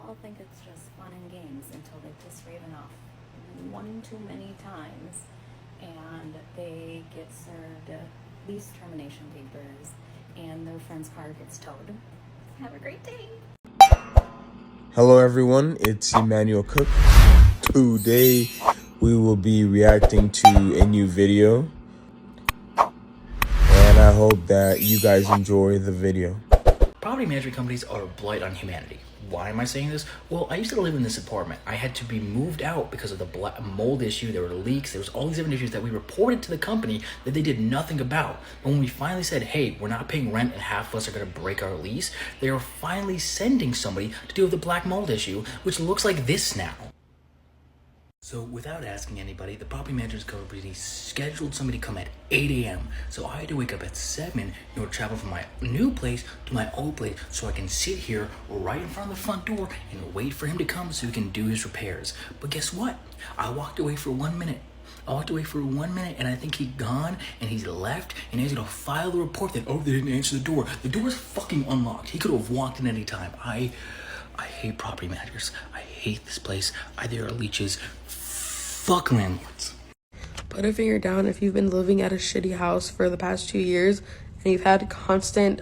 all think it's just fun and games until they piss Raven off one too many times and they get served lease termination papers and their friend's car gets towed. Have a great day. Hello everyone, it's Emmanuel Cooke. Today we will be reacting to a new video and I hope that you guys enjoy the video. Property management companies are a blight on humanity. Why am I saying this? Well, I used to live in this apartment. I had to be moved out because of the mold issue. There were leaks. There was all these different issues that we reported to the company that they did nothing about. But when we finally said, hey, we're not paying rent and half of us are going to break our lease, they were finally sending somebody to deal with the black mold issue, which looks like this now. So without asking anybody, the property management company scheduled somebody to come at 8 a.m. So I had to wake up at 7 in order to travel from my new place to my old place so I can sit here right in front of the front door and wait for him to come so he can do his repairs. But guess what? I walked away for 1 minute. And I think he's gone and he's left and he's gonna file the report that, oh, they didn't answer the door. The door is fucking unlocked. He could have walked in any time. I hate property managers. I hate this place. They are leeches. Fuck landlords. Put a finger down if you've been living at a shitty house for the past 2 years and you've had constant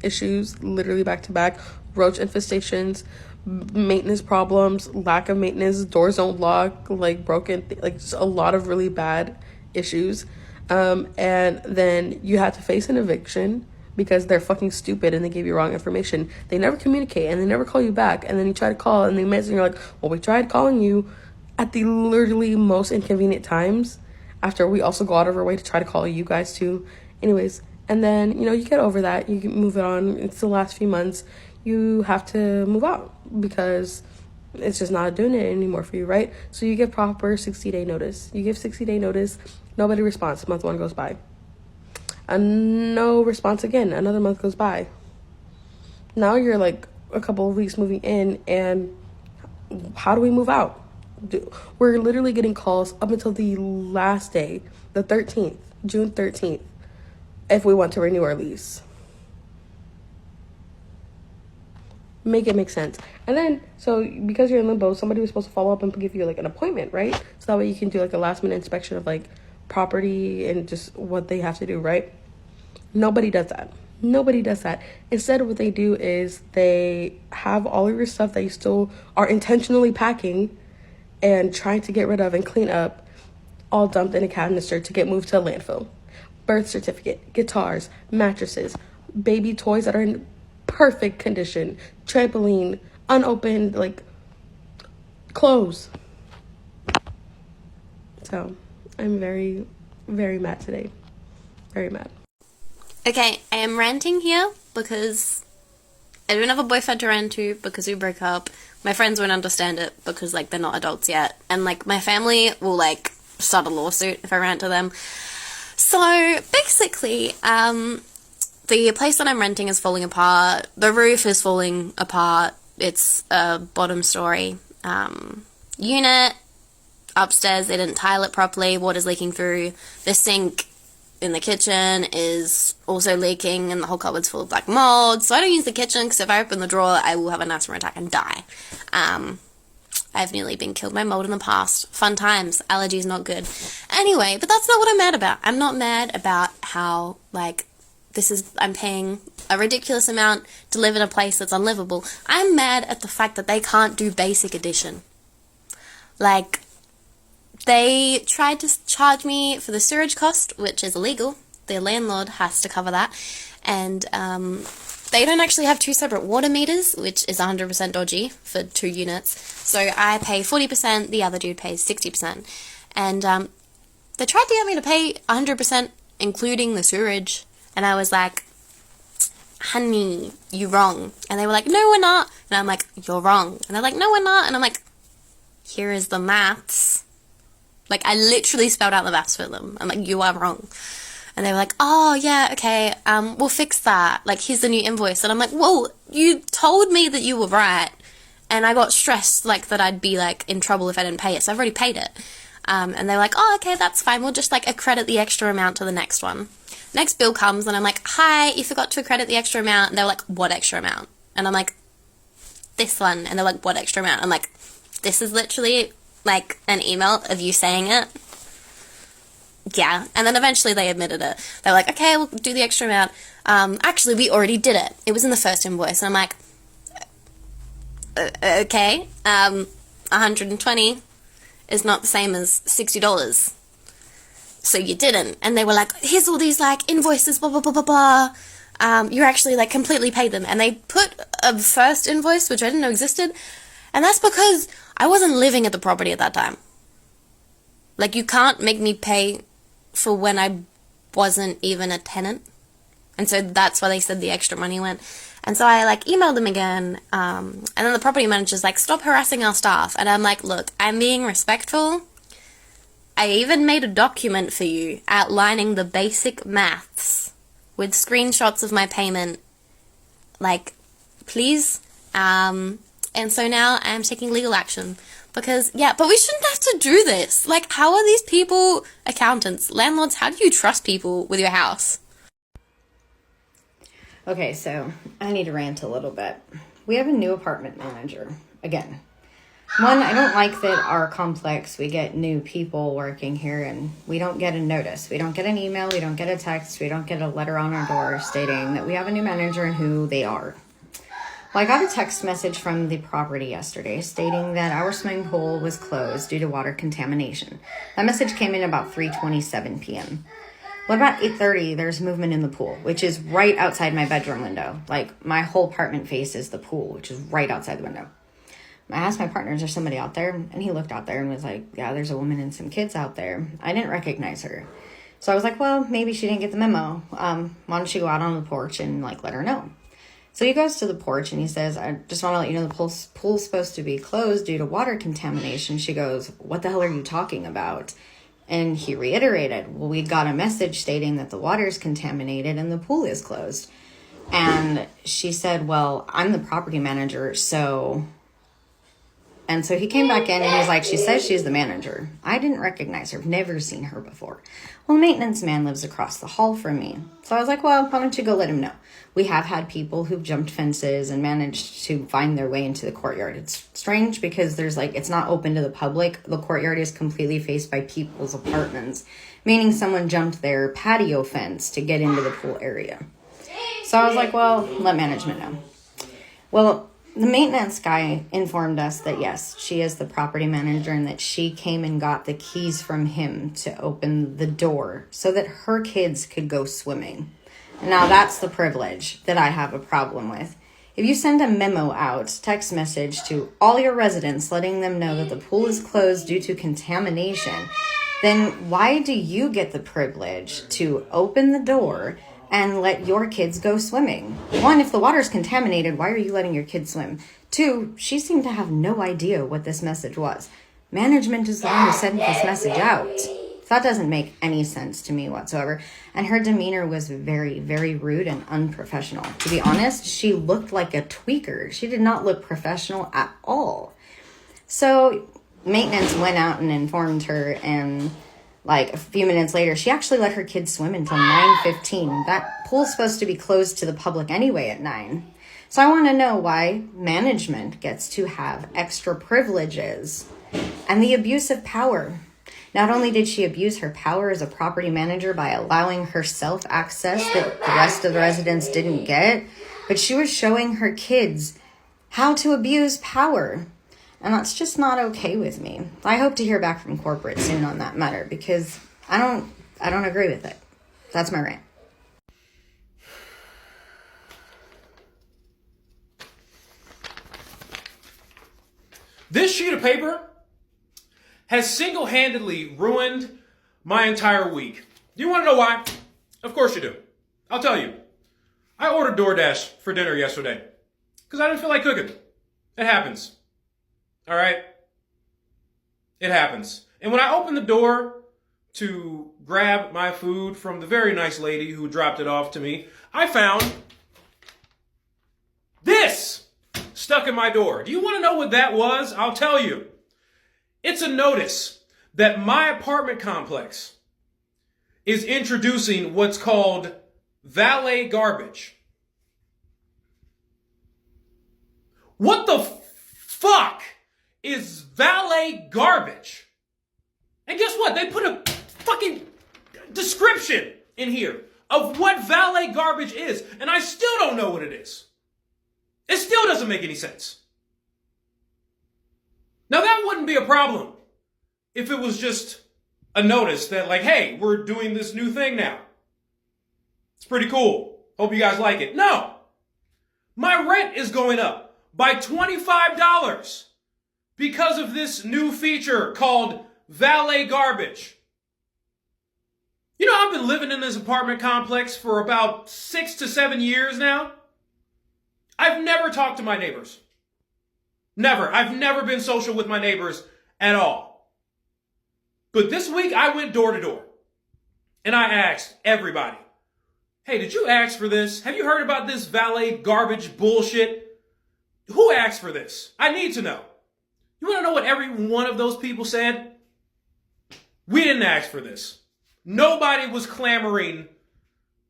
issues, literally back to back, roach infestations, maintenance problems, lack of maintenance, doors don't lock, like broken, like just a lot of really bad issues. And then you had to face an eviction because they're fucking stupid and they gave you wrong information. They never communicate and they never call you back. And then you try to call and they miss and you're like, well, we tried calling you at the literally most inconvenient times after we also go out of our way to try to call you guys too. Anyways, and then, you know, you get over that. You can move it on. It's the last few months. You have to move out because it's just not doing it anymore for you, right? So you give proper 60-day notice. You give 60-day notice. Nobody responds. Month 1 goes by. And no response again. Another month goes by. Now you're like a couple of weeks moving in, and how do we move out? We're literally getting calls up until the last day, the 13th, June 13th, if we want to renew our lease. Make it make sense. And then, so because you're in limbo, somebody was supposed to follow up and give you like an appointment, right? So that way you can do like a last minute inspection of like property and just what they have to do, right? Nobody does that. Instead, what they do is they have all of your stuff that you still are intentionally packing and trying to get rid of and clean up, all dumped in a canister to get moved to a landfill. Birth certificate, guitars, mattresses, baby toys that are in perfect condition, trampoline, unopened, like, clothes. So, I'm very, very mad today. Very mad. Okay, I am ranting here because I don't have a boyfriend to rant to because we broke up. My friends won't understand it because, like, they're not adults yet. And, like, my family will, like, start a lawsuit if I rant to them. So, basically, the place that I'm renting is falling apart. The roof is falling apart. It's a bottom story unit. Upstairs, they didn't tile it properly. Water's leaking through. The sink in the kitchen is also leaking and the whole cupboard's full of black mold. So I don't use the kitchen because if I open the drawer, I will have an asthma attack and die. I've nearly been killed by mold in the past. Fun times. Allergies not good. Anyway, but that's not what I'm mad about. I'm not mad about how, like, I'm paying a ridiculous amount to live in a place that's unlivable. I'm mad at the fact that they can't do basic addition. Like, they tried to charge me for the sewage cost, which is illegal. The landlord has to cover that. And they don't actually have 2 separate water meters, which is 100% dodgy for 2 units. So I pay 40%, the other dude pays 60%. And they tried to get me to pay 100%, including the sewage. And I was like, honey, you're wrong. And they were like, no, we're not. And I'm like, you're wrong. And they're like, no, we're not. And I'm like, here is the maths. Like, I literally spelled out the maths for them. I'm like, you are wrong. And they were like, oh, yeah, okay, we'll fix that. Like, here's the new invoice. And I'm like, whoa, you told me that you were right. And I got stressed, like, that I'd be, like, in trouble if I didn't pay it. So I've already paid it. And they were like, oh, okay, that's fine. We'll just, like, accredit the extra amount to the next one. Next bill comes, and I'm like, hi, you forgot to accredit the extra amount. And they were like, what extra amount? And I'm like, this one. And they're like, what extra amount? I'm like, this is literally like an email of you saying it. Yeah. And then eventually they admitted it. They're like, okay, we'll do the extra amount. Actually, we already did it. It was in the first invoice. And I'm like, okay, 120 is not the same as $60. So you didn't. And they were like, here's all these like invoices, blah, blah, blah, blah, blah. You actually like completely paid them. And they put a first invoice, which I didn't know existed. And that's because I wasn't living at the property at that time. Like, you can't make me pay for when I wasn't even a tenant. And so that's why they said the extra money went. And so I like emailed them again. And then the property manager's like, stop harassing our staff. And I'm like, look, I'm being respectful. I even made a document for you outlining the basic maths with screenshots of my payment. Like, please. And so now I'm taking legal action. Because, yeah, but we shouldn't have to do this. Like, how are these people accountants, landlords? How do you trust people with your house? Okay, so I need to rant a little bit. We have a new apartment manager. Again, one, I don't like that our complex, we get new people working here and we don't get a notice. We don't get an email, we don't get a text, we don't get a letter on our door stating that we have a new manager and who they are. Well, I got a text message from the property yesterday stating that our swimming pool was closed due to water contamination. That message came in about 3:27 p.m. Well, about 8:30, there's movement in the pool, which is right outside my bedroom window. Like, my whole apartment faces the pool, which is right outside the window. I asked my partner, is there somebody out there? And he looked out there and was like, yeah, there's a woman and some kids out there. I didn't recognize her. So I was like, well, maybe she didn't get the memo. Why don't you go out on the porch and, like, let her know? So he goes to the porch and he says, I just want to let you know the pool's supposed to be closed due to water contamination. She goes, what the hell are you talking about? And he reiterated, well, we got a message stating that the water is contaminated and the pool is closed. And she said, well, I'm the property manager, so... And so he came back in and he's like, she says she's the manager. I didn't recognize her. I've never seen her before. Well, the maintenance man lives across the hall from me. So I was like, well, why don't you go let him know? We have had people who've jumped fences and managed to find their way into the courtyard. It's strange because there's like, it's not open to the public. The courtyard is completely faced by people's apartments, meaning someone jumped their patio fence to get into the pool area. So I was like, well, let management know. Well, the maintenance guy informed us that, yes, she is the property manager and that she came and got the keys from him to open the door so that her kids could go swimming. Now, that's the privilege that I have a problem with. If you send a memo out, text message to all your residents letting them know that the pool is closed due to contamination, then why do you get the privilege to open the door and let your kids go swimming? One, if the water's contaminated, why are you letting your kids swim? Two, she seemed to have no idea what this message was. Management is the one who sent this message out. So that doesn't make any sense to me whatsoever. And her demeanor was very, very rude and unprofessional. To be honest, she looked like a tweaker. She did not look professional at all. So maintenance went out and informed her, and like a few minutes later, she actually let her kids swim until 9:15. That pool's supposed to be closed to the public anyway at 9. So I want to know why management gets to have extra privileges and the abuse of power. Not only did she abuse her power as a property manager by allowing herself access that the rest of the residents didn't get, but she was showing her kids how to abuse power. And that's just not okay with me. I hope to hear back from corporate soon on that matter because I don't agree with it. That's my rant. This sheet of paper has single-handedly ruined my entire week. Do you want to know why? Of course you do. I'll tell you. I ordered DoorDash for dinner yesterday because I didn't feel like cooking. It happens. All right? It happens. And when I opened the door to grab my food from the very nice lady who dropped it off to me, I found this stuck in my door. Do you want to know what that was? I'll tell you. It's a notice that my apartment complex is introducing what's called valet garbage. What the fuck is valet garbage? And guess what? They put a fucking description in here of what valet garbage is, and I still don't know what it is. It still doesn't make any sense. Now that wouldn't be a problem if it was just a notice that like, hey, we're doing this new thing now. It's pretty cool. Hope you guys like it. No. My rent is going up by $25 because of this new feature called valet garbage. You know, I've been living in this apartment complex for about 6 to 7 years now. I've never talked to my neighbors. Never. I've never been social with my neighbors at all. But this week I went door to door and I asked everybody, hey, did you ask for this? Have you heard about this valet garbage bullshit? Who asked for this? I need to know. You want to know what every one of those people said? We didn't ask for this. Nobody was clamoring,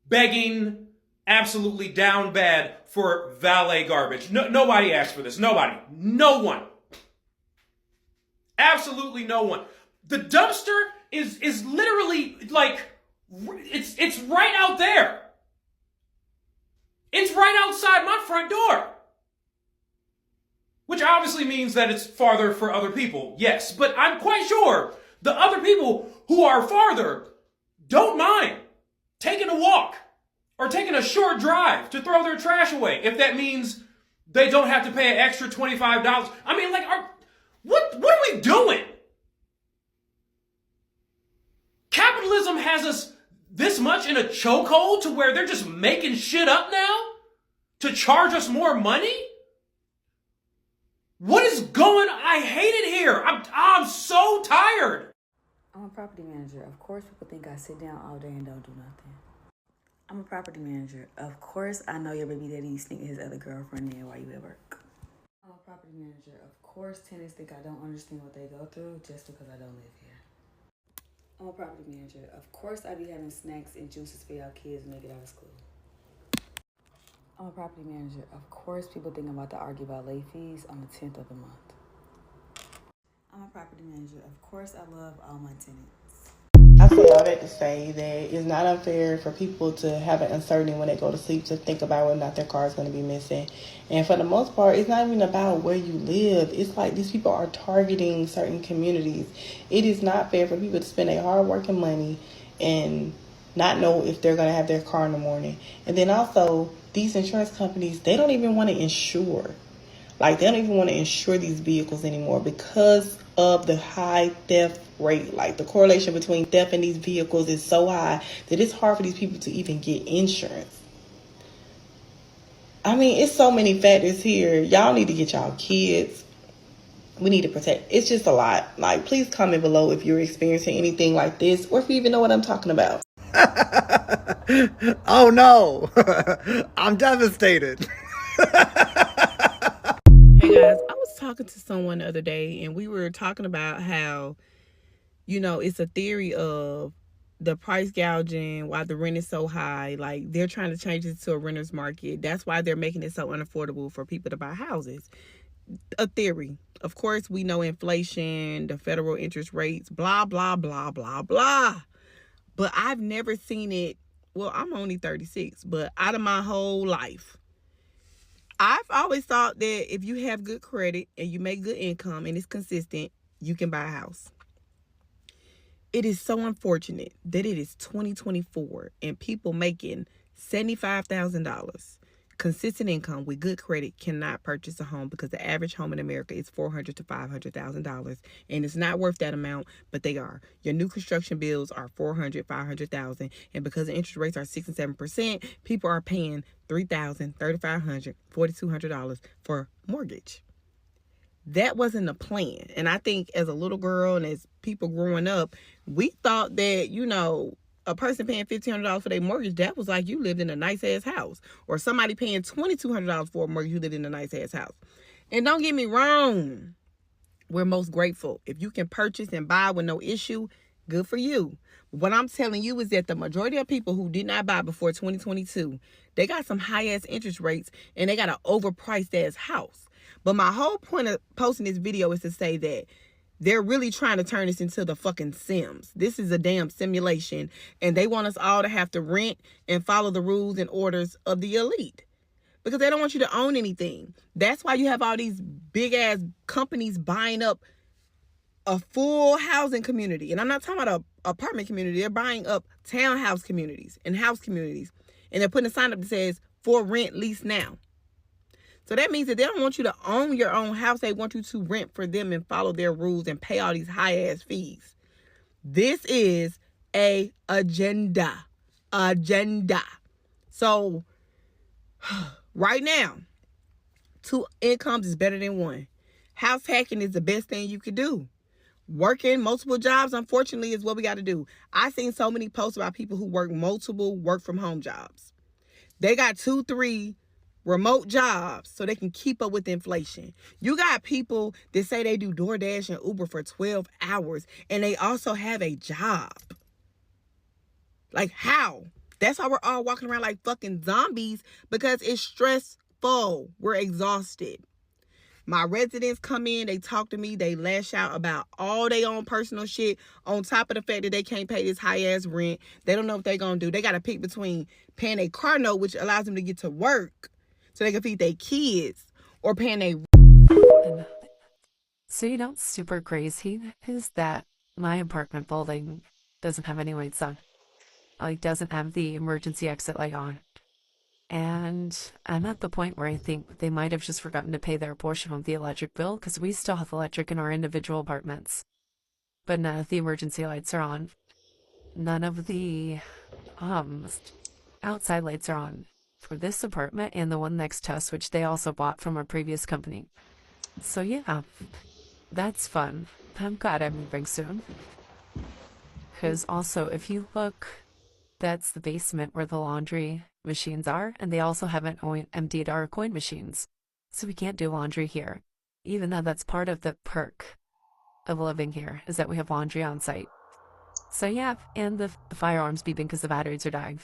begging, absolutely down bad for valet garbage. Nobody asked for this. Nobody. No one. Absolutely no one. The dumpster is literally like, it's right out there. It's right outside my front door. Which obviously means that it's farther for other people. Yes, but I'm quite sure the other people who are farther don't mind taking a walk or taking a short drive to throw their trash away if that means they don't have to pay an extra $25. I mean, like, what are we doing? Capitalism has us this much in a chokehold to where they're just making shit up now to charge us more money? What is going on? I hate it here. I'm so tired. I'm a property manager. Of course, people think I sit down all day and don't do nothing. I'm a property manager. Of course, I know your baby daddy sneaking his other girlfriend in while you at work. I'm a property manager. Of course, tenants think I don't understand what they go through just because I don't live here. I'm a property manager. Of course, I be having snacks and juices for y'all kids when they get out of school. I'm a property manager. Of course, people think I'm about to argue about late fees on the 10th of the month. I'm a property manager. Of course, I love all my tenants. I say all that to say that it's not unfair for people to have an uncertainty when they go to sleep to think about whether or not their car is going to be missing. And for the most part, it's not even about where you live. It's like these people are targeting certain communities. It is not fair for people to spend their hard-working money and not know if they're going to have their car in the morning. And then also, these insurance companies, they don't even want to insure. Like, they don't even want to insure these vehicles anymore because of the high theft rate. Like, the correlation between theft and these vehicles is so high that it's hard for these people to even get insurance. I mean, it's so many factors here. Y'all need to get y'all kids. We need to protect. It's just a lot. Like, please comment below if you're experiencing anything like this or if you even know what I'm talking about. Oh no, I'm devastated. Hey guys, I was talking to someone the other day and we were talking about how, you know, it's a theory of the price gouging, why the rent is so high. Like, they're trying to change it to a renter's market. That's why they're making it so unaffordable for people to buy houses. A theory. Of course, we know inflation, the federal interest rates, blah, blah, blah, blah, blah. But I've never seen it. Well, I'm only 36, but out of my whole life, I've always thought that if you have good credit and you make good income and it's consistent, you can buy a house. It is so unfortunate that it is 2024 and people making $75,000 consistent income with good credit cannot purchase a home because the average home in America is $400,000 to $500,000, and it's not worth that amount, but they are. Your new construction bills are $400,000, $500,000, and because the interest rates are 6 and 7%, people are paying $3,000, $3,500, $4,200 for mortgage. That wasn't a plan, and I think as a little girl and as people growing up, we thought that, you know, a person paying $1,500 for their mortgage, that was like you lived in a nice-ass house. Or somebody paying $2,200 for a mortgage, you lived in a nice-ass house. And don't get me wrong, we're most grateful. If you can purchase and buy with no issue, good for you. What I'm telling you is that the majority of people who did not buy before 2022, they got some high-ass interest rates, and they got an overpriced-ass house. But my whole point of posting this video is to say that they're really trying to turn this into the fucking Sims. This is a damn simulation, and they want us all to have to rent and follow the rules and orders of the elite because they don't want you to own anything. That's why you have all these big ass companies buying up a full housing community. And I'm not talking about an apartment community. They're buying up townhouse communities and house communities. And they're putting a sign up that says, for rent, lease now. So that means that they don't want you to own your own house. They want you to rent for them and follow their rules and pay all these high-ass fees. This is a agenda. So right now, 2 incomes is better than 1. House hacking is the best thing you could do. Working multiple jobs, unfortunately, is what we got to do. I've seen so many posts about people who work multiple work-from-home jobs. They got 2, 3 remote jobs so they can keep up with inflation. You got people that say they do DoorDash and Uber for 12 hours and they also have a job. Like, how? That's why we're all walking around like fucking zombies, because it's stressful. We're exhausted. My residents come in, they talk to me, they lash out about all their own personal shit on top of the fact that they can't pay this high-ass rent. They don't know what they're going to do. They got to pick between paying a car note, which allows them to get to work so they can feed their kids, or paying a... So you know, super crazy is that my apartment building doesn't have any lights on. Like, doesn't have the emergency exit light on. And I'm at the point where I think they might have just forgotten to pay their portion of the electric bill, because we still have electric in our individual apartments. But none of the emergency lights are on. None of the outside lights are on for this apartment and the one next to us, which they also bought from our previous company. So yeah, that's fun. I'm glad I'm moving soon. Because also, if you look, that's the basement where the laundry machines are, and they also haven't emptied our coin machines. So we can't do laundry here, even though that's part of the perk of living here, is that we have laundry on site. So yeah, and the firearms beeping because the batteries are dying.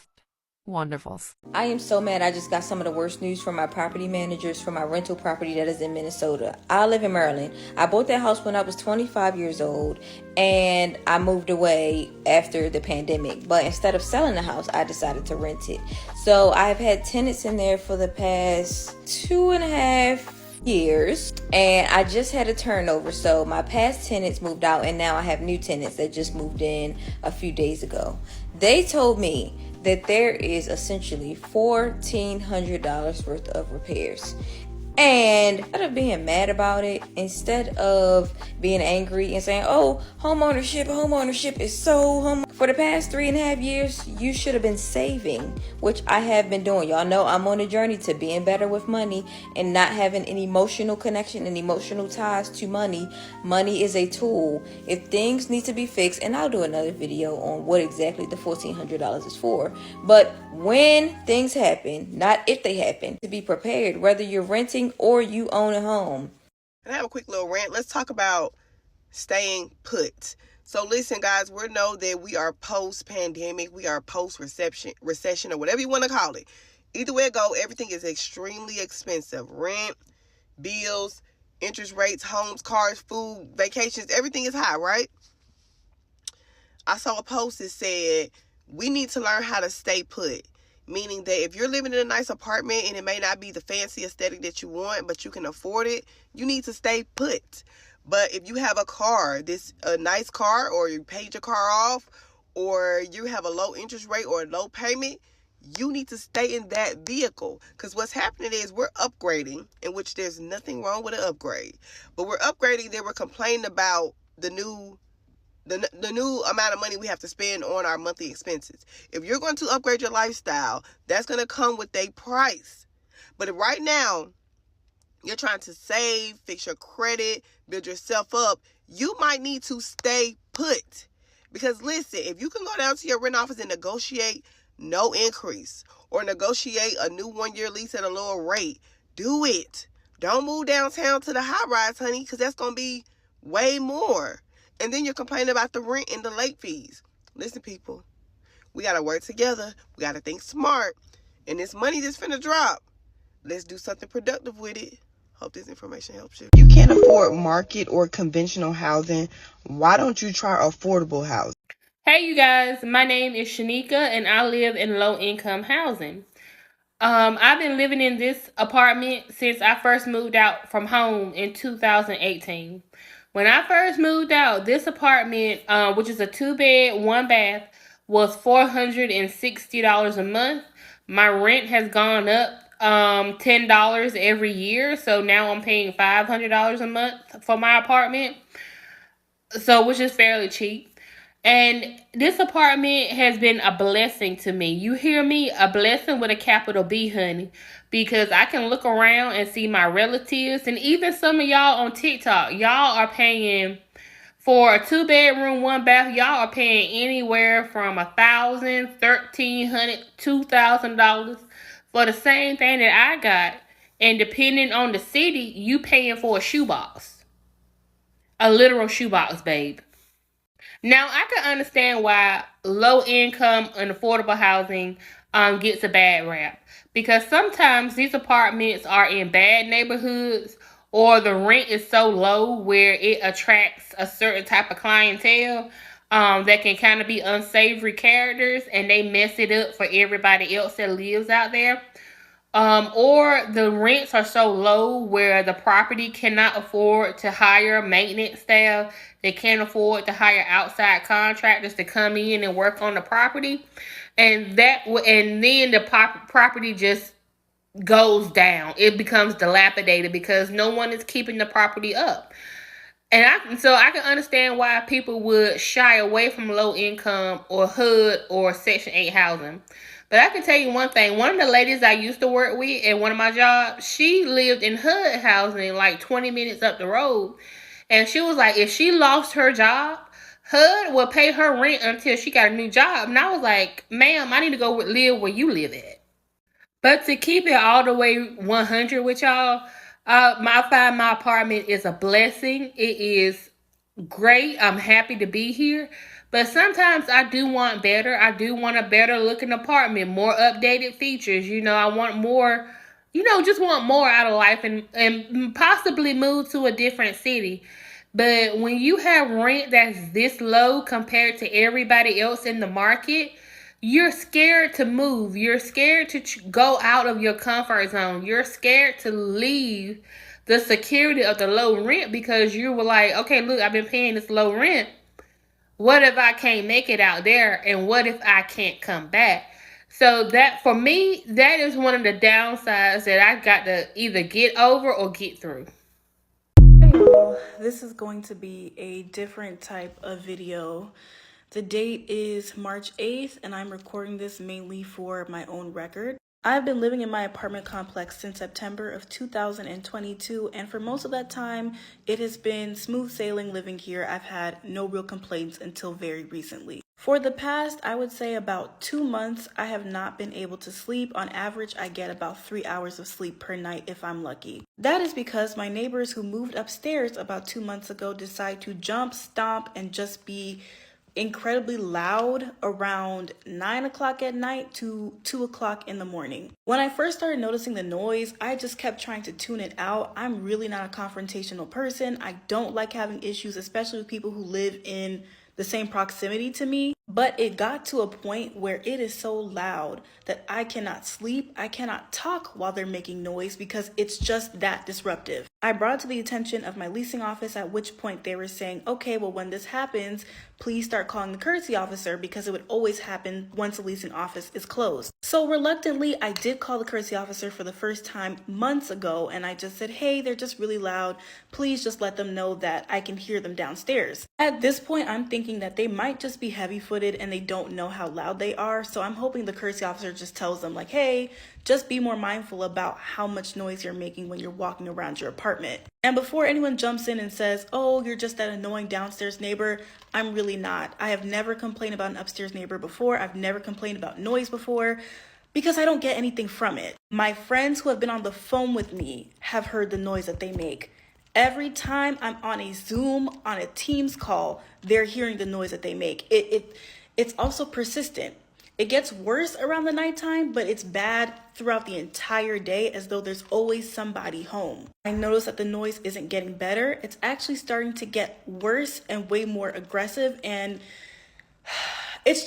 Wonderful. I am so mad. I just got some of the worst news from my property managers for my rental property that is in Minnesota. I live in Maryland. I bought that house when I was 25 years old, and I moved away after the pandemic. But instead of selling the house, I decided to rent it. So I've had tenants in there for the past 2.5 years, and I just had a turnover. So my past tenants moved out, and now I have new tenants that just moved in a few days ago. They told me that there is essentially $1,400 worth of repairs. And instead of being mad about it, instead of being angry and saying, oh, homeownership is so for the past 3.5 years, you should have been saving, which I have been doing. Y'all know I'm on a journey to being better with money and not having an emotional connection and emotional ties to money. Money is a tool. If things need to be fixed, and I'll do another video on what exactly the $1,400 is for, but when things happen, not if they happen, to be prepared, whether you're renting or you own a home. And I have a quick little rant. Let's talk about staying put. So listen, guys, we know that we are post-pandemic. We are post-recession, or whatever you want to call it. Either way it go, everything is extremely expensive. Rent, bills, interest rates, homes, cars, food, vacations, everything is high, right? I saw a post that said, we need to learn how to stay put. Meaning that if you're living in a nice apartment and it may not be the fancy aesthetic that you want, but you can afford it, you need to stay put. But if you have a car, a nice car, or you paid your car off, or you have a low interest rate or a low payment, you need to stay in that vehicle. Because what's happening is we're upgrading, in which there's nothing wrong with an upgrade. But we're upgrading, then we're complaining about the new amount of money we have to spend on our monthly expenses. If you're going to upgrade your lifestyle, that's going to come with a price. But if right now you're trying to save, fix your credit, build yourself up, you might need to stay put. Because listen, if you can go down to your rent office and negotiate no increase, or negotiate a new 1-year lease at a lower rate, do it. Don't move downtown to the high rise, honey, because that's going to be way more. And then you're complaining about the rent and the late fees. Listen, people, we got to work together. We got to think smart. And this money that's finna drop, let's do something productive with it. Hope this information helps you. You can't afford market or conventional housing. Why don't you try affordable housing? Hey, you guys. My name is Shanika, and I live in low-income housing. I've been living in this apartment since I first moved out from home in 2018. When I first moved out, this apartment, which is a 2-bed, 1-bath, was $460 a month. My rent has gone up $10 every year, so now I'm paying $500 a month for my apartment, so which is fairly cheap. And this apartment has been a blessing to me. You hear me? A blessing with a capital B, honey. Because I can look around and see my relatives and even some of y'all on TikTok. Y'all are paying for a 2-bedroom, 1-bath. Y'all are paying anywhere from $1,000, $1,300, $2,000 for the same thing that I got. And depending on the city, you paying for a shoebox. A literal shoebox, babe. Now, I can understand why low income and affordable housing gets a bad rap. Because sometimes these apartments are in bad neighborhoods, or the rent is so low where it attracts a certain type of clientele that can kind of be unsavory characters, and they mess it up for everybody else that lives out there. Or the rents are so low where the property cannot afford to hire maintenance staff. They can't afford to hire outside contractors to come in and work on the property. And then the property just goes down. It becomes dilapidated because no one is keeping the property up. And so I can understand why people would shy away from low income or HUD or Section 8 housing. But I can tell you one thing. One of the ladies I used to work with at one of my jobs, she lived in HUD housing like 20 minutes up the road. And she was like, if she lost her job, HUD will pay her rent until she got a new job. And I was like, ma'am, I need to go live where you live at. But to keep it all the way 100 with y'all, I find my apartment is a blessing. It is great. I'm happy to be here. But sometimes I do want better. I do want a better looking apartment, more updated features. I want more, just want more out of life and possibly move to a different city. But when you have rent that's this low compared to everybody else in the market, you're scared to move. You're scared to go out of your comfort zone. You're scared to leave the security of the low rent because you were like, okay, look, I've been paying this low rent. What if I can't make it out there? And what if I can't come back? So that, for me, that is one of the downsides that I got to either get over or get through. Hey y'all, this is going to be a different type of video. The date is March 8th, and I'm recording this mainly for my own record. I've been living in my apartment complex since September of 2022, and for most of that time, it has been smooth sailing living here. I've had no real complaints until very recently. For the past, I would say about 2 months, I have not been able to sleep. On average, I get about 3 hours of sleep per night if I'm lucky. That is because my neighbors who moved upstairs about 2 months ago decide to jump, stomp, and just be incredibly loud around 9 o'clock at night to 2 o'clock in the morning. When I first started noticing the noise, I just kept trying to tune it out. I'm really not a confrontational person. I don't like having issues, especially with people who live in the same proximity to me. But it got to a point where it is so loud that I cannot sleep. I cannot talk while they're making noise because it's just that disruptive. I brought it to the attention of my leasing office, at which point they were saying, okay, well, when this happens, please start calling the courtesy officer because it would always happen once the leasing office is closed. So reluctantly, I did call the courtesy officer for the first time months ago, and I just said, hey, they're just really loud. Please just let them know that I can hear them downstairs. At this point, I'm thinking that they might just be heavy-footed and they don't know how loud they are. So I'm hoping the courtesy officer just tells them like, hey, just be more mindful about how much noise you're making when you're walking around your apartment. And before anyone jumps in and says, oh, you're just that annoying downstairs neighbor, I'm really not. I have never complained about an upstairs neighbor before. I've never complained about noise before because I don't get anything from it. My friends who have been on the phone with me have heard the noise that they make. Every time I'm on a Zoom, on a Teams call, they're hearing the noise that they make. It's also persistent. It gets worse around the nighttime, but it's bad throughout the entire day, as though there's always somebody home. I notice that the noise isn't getting better. It's actually starting to get worse and way more aggressive, and it's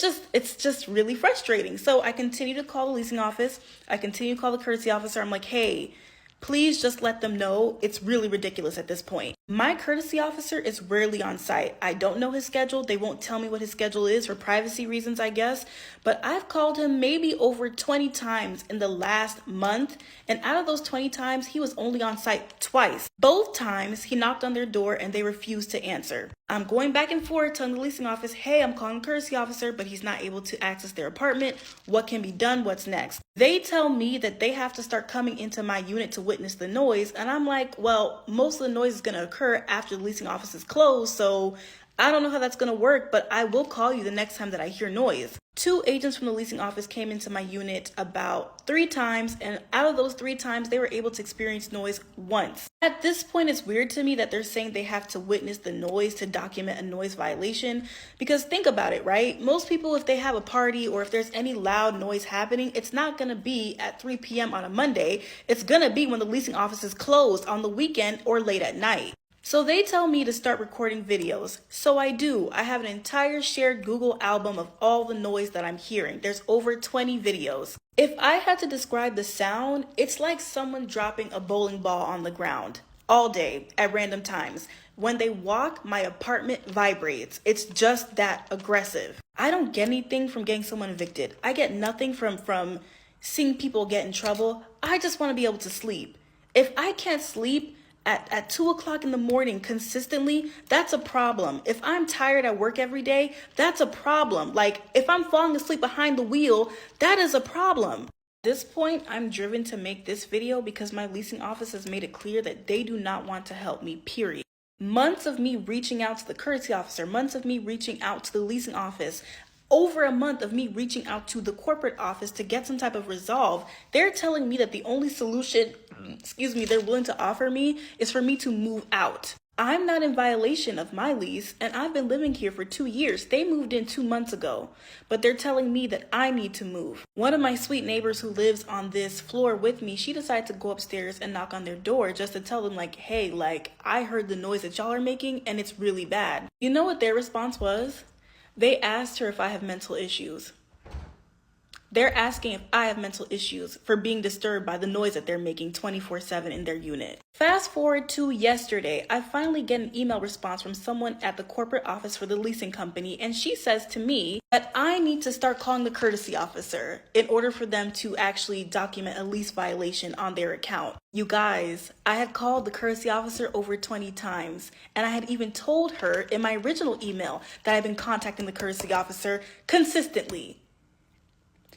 just really frustrating. So I continue to call the leasing office. I continue to call the courtesy officer. I'm like, hey, please just let them know. It's really ridiculous at this point. My courtesy officer is rarely on site. I don't know his schedule. They won't tell me what his schedule is for privacy reasons, I guess. But I've called him maybe over 20 times in the last month. And out of those 20 times, he was only on site twice. Both times he knocked on their door and they refused to answer. I'm going back and forth telling the leasing office, hey, I'm calling the courtesy officer, but he's not able to access their apartment. What can be done? What's next? They tell me that they have to start coming into my unit to witness the noise. And I'm like, well, most of the noise is going to occur after the leasing office is closed. So I don't know how that's going to work, but I will call you the next time that I hear noise. 2 agents from the leasing office came into my unit about 3 times, and out of those 3 times, they were able to experience noise once. At this point, it's weird to me that they're saying they have to witness the noise to document a noise violation, because think about it, right? Most people, if they have a party or if there's any loud noise happening, it's not going to be at 3 p.m. on a Monday. It's going to be when the leasing office is closed on the weekend or late at night. So they tell me to start recording videos. So I do. I have an entire shared Google album of all the noise that I'm hearing. There's over 20 videos. If I had to describe the sound, it's like someone dropping a bowling ball on the ground all day at random times. When they walk, my apartment vibrates. It's just that aggressive. I don't get anything from getting someone evicted. I get nothing from seeing people get in trouble. I just want to be able to sleep. If I can't sleep at 2 o'clock in the morning consistently, that's a problem. If I'm tired at work every day, that's a problem. Like, if I'm falling asleep behind the wheel, that is a problem. At this point, I'm driven to make this video because my leasing office has made it clear that they do not want to help me, period. Months of me reaching out to the courtesy officer, months of me reaching out to the leasing office, over a month of me reaching out to the corporate office to get some type of resolve. They're telling me that the only solution, they're willing to offer me is for me to move out. I'm not in violation of my lease, and I've been living here for 2 years. They moved in 2 months ago, but they're telling me that I need to move. One of my sweet neighbors who lives on this floor with me, she decided to go upstairs and knock on their door just to tell them, like, hey, like, I heard the noise that y'all are making, and it's really bad. You know what their response was? They asked her if I have mental issues. They're asking if I have mental issues for being disturbed by the noise that they're making 24/7 in their unit. Fast forward to yesterday, I finally get an email response from someone at the corporate office for the leasing company, and she says to me that I need to start calling the courtesy officer in order for them to actually document a lease violation on their account. You guys, I had called the courtesy officer over 20 times, and I had even told her in my original email that I've been contacting the courtesy officer consistently.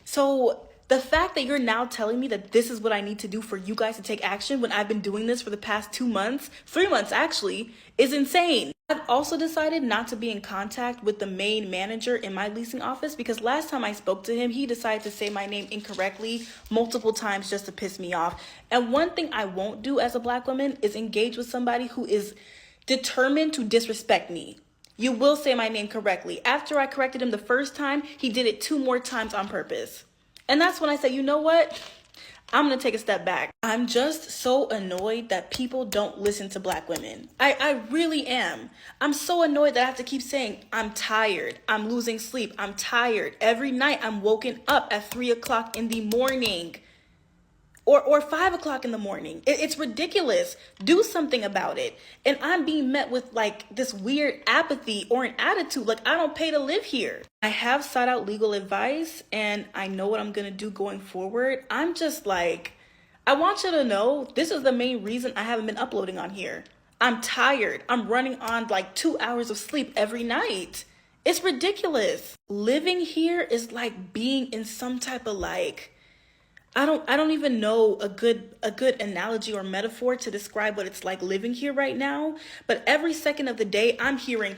So the fact that you're now telling me that this is what I need to do for you guys to take action when I've been doing this for the past 2 months, 3 months actually, is insane. I've also decided not to be in contact with the main manager in my leasing office because last time I spoke to him, he decided to say my name incorrectly multiple times just to piss me off. And one thing I won't do as a Black woman is engage with somebody who is determined to disrespect me. You will say my name correctly. After I corrected him the first time, he did it 2 more times on purpose. And that's when I said, you know what? I'm going to take a step back. I'm just so annoyed that people don't listen to Black women. I really am. I'm so annoyed that I have to keep saying, I'm tired. I'm losing sleep. I'm tired. Every night I'm woken up at 3 o'clock in the morning. Or 5 o'clock in the morning. It's ridiculous. Do something about it. And I'm being met with like this weird apathy or an attitude like I don't pay to live here. I have sought out legal advice and I know what I'm going to do going forward. I'm just like, I want you to know this is the main reason I haven't been uploading on here. I'm tired. I'm running on like 2 hours of sleep every night. It's ridiculous. Living here is like being in some type of like, I don't even know a good analogy or metaphor to describe what it's like living here right now. But every second of the day, I'm hearing.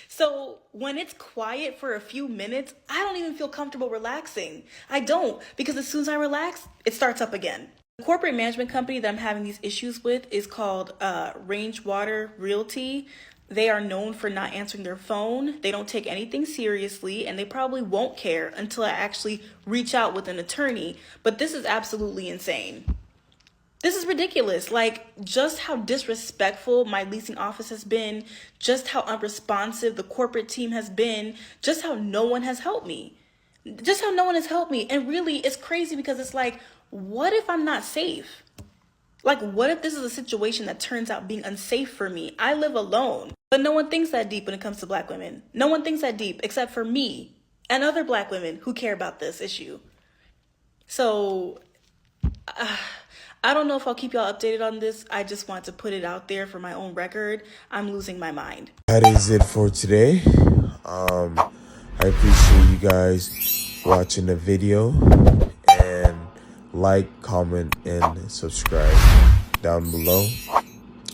So when it's quiet for a few minutes, I don't even feel comfortable relaxing. I don't, because as soon as I relax, it starts up again. The corporate management company that I'm having these issues with is called Rangewater Realty. They are known for not answering their phone. They don't take anything seriously, and they probably won't care until I actually reach out with an attorney. But this is absolutely insane. This is ridiculous. Like, just how disrespectful my leasing office has been, just how unresponsive the corporate team has been, just how no one has helped me. And really, it's crazy because it's like, what if I'm not safe? Like, what if this is a situation that turns out being unsafe for me? I live alone, but no one thinks that deep when it comes to Black women. No one thinks that deep except for me and other Black women who care about this issue. So, I don't know if I'll keep y'all updated on this. I just want to put it out there for my own record. I'm losing my mind. That is it for today. I appreciate you guys watching the video, and like, comment, and subscribe down below,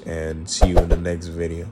and see you in the next video.